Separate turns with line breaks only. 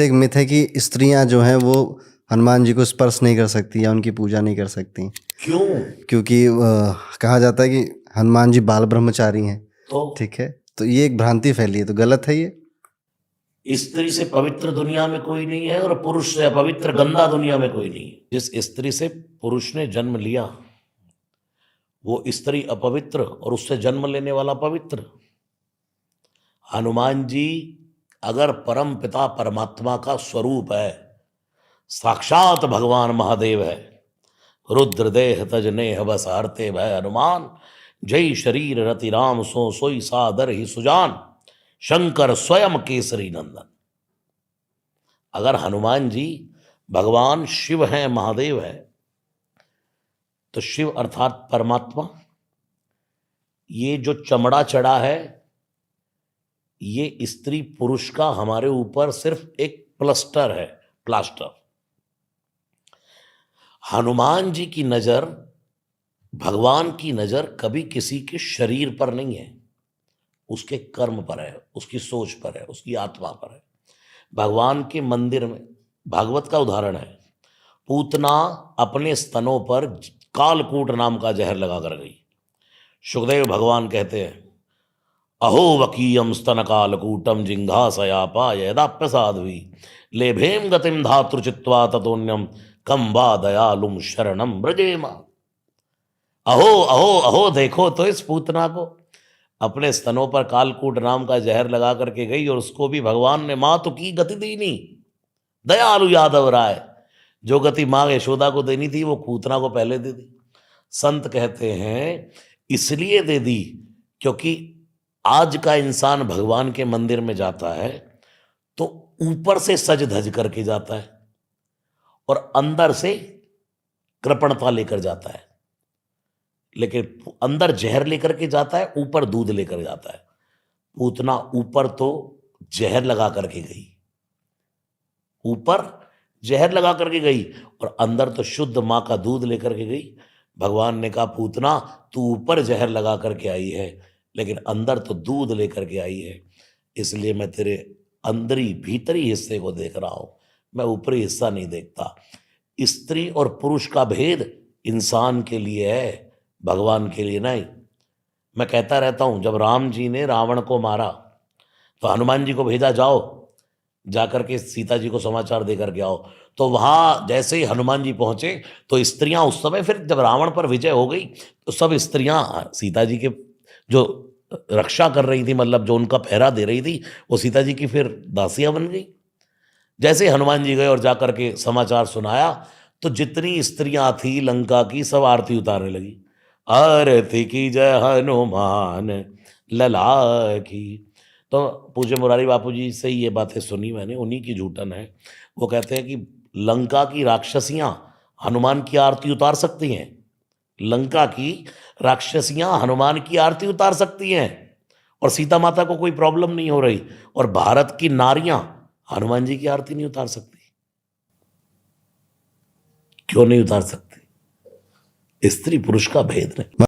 एक मिथ है कि स्त्रियां जो हैं वो हनुमान जी को स्पर्श नहीं कर सकती या उनकी पूजा नहीं कर सकती।
क्यों?
क्योंकि कहा जाता है कि हनुमान जी बाल ब्रह्मचारी हैं। ठीक है, तो ये एक भ्रांति फैली है, तो गलत है ये।
स्त्री से पवित्र दुनिया में कोई नहीं है और पुरुष से अपवित्र गंदा दुनिया में कोई नहीं है। जिस स्त्री से पुरुष ने जन्म लिया वो स्त्री अपवित्र और उससे जन्म लेने वाला पवित्र। हनुमान जी अगर परम पिता परमात्मा का स्वरूप है, साक्षात भगवान महादेव है, रुद्रदेह तज नेह बस हरते भय हनुमान, जय शरीर रति राम सो सोई सादर ही सुजान, शंकर स्वयं केसरी नंदन। अगर हनुमान जी भगवान शिव हैं, महादेव है, तो शिव अर्थात परमात्मा, ये जो चमड़ा चढ़ा है ये स्त्री पुरुष का हमारे ऊपर सिर्फ एक प्लास्टर है, प्लास्टर। हनुमान जी की नजर, भगवान की नजर कभी किसी के शरीर पर नहीं है, उसके कर्म पर है, उसकी सोच पर है, उसकी आत्मा पर है। भगवान के मंदिर में भागवत का उदाहरण है, पूतना अपने स्तनों पर कालकूट नाम का जहर लगा कर गई। सुखदेव भगवान कहते हैं, अहो वकीयम स्तन कालकूटम जिंघासयापा यदाप्यसाध्वी लेभेम गतिम धातु चित्वा ततोन्यम कम वा दयालुम शरणम ब्रजेमा। अहो अहो अहो, देखो तो इस पूतना को, अपने स्तनों पर कालकूट नाम का जहर लगा करके गई और उसको भी भगवान ने मां तो की गति दी नहीं। दयालु यादव राय, जो गति मां यशोदा को देनी थी वो पूतना को पहले दे दी। संत कहते हैं इसलिए दे दी क्योंकि आज का इंसान भगवान के मंदिर में जाता है तो ऊपर से सज धज करके जाता है और अंदर से कृपणता लेकर जाता है, लेकिन अंदर जहर लेकर के जाता है, ऊपर दूध लेकर जाता है। पूतना ऊपर तो जहर लगा करके गई, ऊपर जहर लगा करके गई और अंदर तो शुद्ध मां का दूध लेकर के गई। भगवान ने कहा, पूतना तू ऊपर जहर लगा करके आई है लेकिन अंदर तो दूध लेकर के आई है, इसलिए मैं तेरे अंदरी भीतरी हिस्से को देख रहा हूं, मैं ऊपरी हिस्सा नहीं देखता। स्त्री और पुरुष का भेद इंसान के लिए है, भगवान के लिए नहीं। मैं कहता रहता हूं, जब राम जी ने रावण को मारा तो हनुमान जी को भेजा, जाओ जाकर के सीता जी को समाचार देकर के आओ। तो वहां जैसे ही हनुमान जी पहुंचे तो स्त्रियां उस समय, फिर जब रावण पर विजय हो गई तो सब स्त्रियां सीता जी के जो रक्षा कर रही थी, मतलब जो उनका पहरा दे रही थी, वो सीता जी की फिर दासियां बन गई। जैसे हनुमान जी गए और जाकर के समाचार सुनाया तो जितनी स्त्रियां थी लंका की सब आरती उतारने लगी, आरती की जय हनुमान लला की। तो पूज्य मुरारी बापू जी से ये बातें सुनी मैंने, उन्हीं की झूठन है। वो कहते हैं कि लंका की राक्षसियां हनुमान की आरती उतार सकती हैं, लंका की राक्षसियां हनुमान की आरती उतार सकती हैं और सीता माता को कोई प्रॉब्लम नहीं हो रही, और भारत की नारियां हनुमान जी की आरती नहीं उतार सकती। क्यों नहीं उतार सकती? स्त्री पुरुष का भेद नहीं।